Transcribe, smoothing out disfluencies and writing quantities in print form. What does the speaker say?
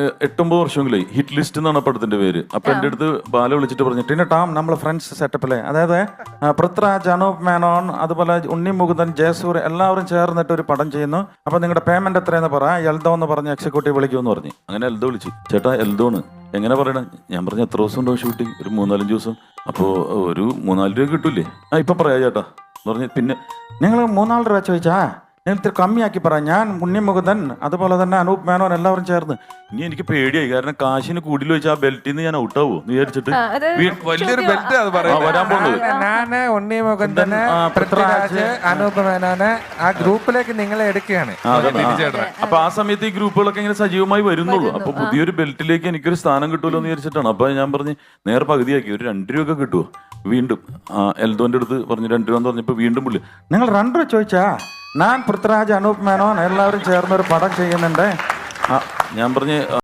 8-9 വർഷമെങ്കിലേ hit list എന്നാണ് പടത്തിന്റെ പേര്. അപ്പൊ എന്റെ അടുത്ത് ബാല വിളിച്ചിട്ട് പറഞ്ഞു, ടിന ടാം നമ്മളെ ഫ്രണ്ട്സ് സെറ്റപ്പിലെ, അതായത് പൃഥ്വിരാജ്, അനൂപ് മേനോൻ, അതുപോലെ ഉണ്ണി മുകുന്ദൻ, ജയസൂര്യ എല്ലാവരും ചേർന്നിട്ട് ഒരു പടം ചെയ്യുന്നു. അപ്പൊ നിങ്ങളുടെ പേയ്മെന്റ് എത്രയെന്ന് പറ, എൽദോ എന്ന് പറഞ്ഞ് എക്സിക്യൂട്ടീവ് വിളിക്കുമെന്ന് പറഞ്ഞു. അങ്ങനെ എൽദോ വിളിച്ചു. ചേട്ടാ എൽദോണ് എങ്ങനെ പറയണേ? ഞാൻ പറഞ്ഞു എത്ര ദിവസം ഉണ്ടോ ഷൂട്ടിങ്? ഒരു 3-4 ദിവസം. അപ്പോൾ ഒരു 3-4 രൂപ കിട്ടൂലേ? ഇപ്പൊ പറയാ ചേട്ടാ എന്ന് പറഞ്ഞു. പിന്നെ നിങ്ങൾ 3-4 രൂപ ചോദിച്ചാ ഞാൻ ഇത്തിരി കമ്മിയാക്കി പറയാം. ഞാൻ ഉണ്ണി മുകുന്ദൻ, അതുപോലെ തന്നെ അനൂപ് മേനോൻ എല്ലാവരും ചേർന്ന്. ഇനി എനിക്ക് പേടിയായി, കാരണം കാശിന് കൂടുതൽ വെച്ചാൽ ആ ബെൽറ്റിൽ നിന്ന് ഞാൻ ഔട്ടാവോ എന്ന് വിചാരിച്ചിട്ട് വലിയൊരു ബെൽറ്റ് അത് വരാൻ പോകുന്നത്. ഞാന് ഉണ്ണി മുകുന്ദന്, പൃഥ്വിരാജ്, അനൂപ് മേനോന് ആ ഗ്രൂപ്പിലേക്ക് നിങ്ങളെ എടുക്കുകയാണ്. അപ്പൊ ആ സമയത്ത് ഈ ഗ്രൂപ്പുകളൊക്കെ ഇങ്ങനെ സജീവമായി വരുന്നുള്ളൂ. അപ്പൊ പുതിയൊരു ബെൽറ്റിലേക്ക് എനിക്കൊരു സ്ഥാനം കിട്ടുമല്ലോ എന്ന് വിചാരിച്ചിട്ടാണ്. അപ്പൊ ഞാൻ പറഞ്ഞ് നേരെ പകുതിയാക്കി, ഒരു 2 രൂപ കിട്ടുമോ? വീണ്ടും എൽദോന്റെ അടുത്ത് പറഞ്ഞു 2 രൂപ എന്ന് പറഞ്ഞപ്പോ വീണ്ടും പുള്ളി നിങ്ങൾ 2 രൂപ ചോദിച്ചാ ഞാൻ പൃഥ്വിരാജ്, അനൂപ് മേനോൻ എല്ലാവരും ചേർന്നൊരു പടം ചെയ്യുന്നുണ്ട്. ഞാൻ പറഞ്ഞ്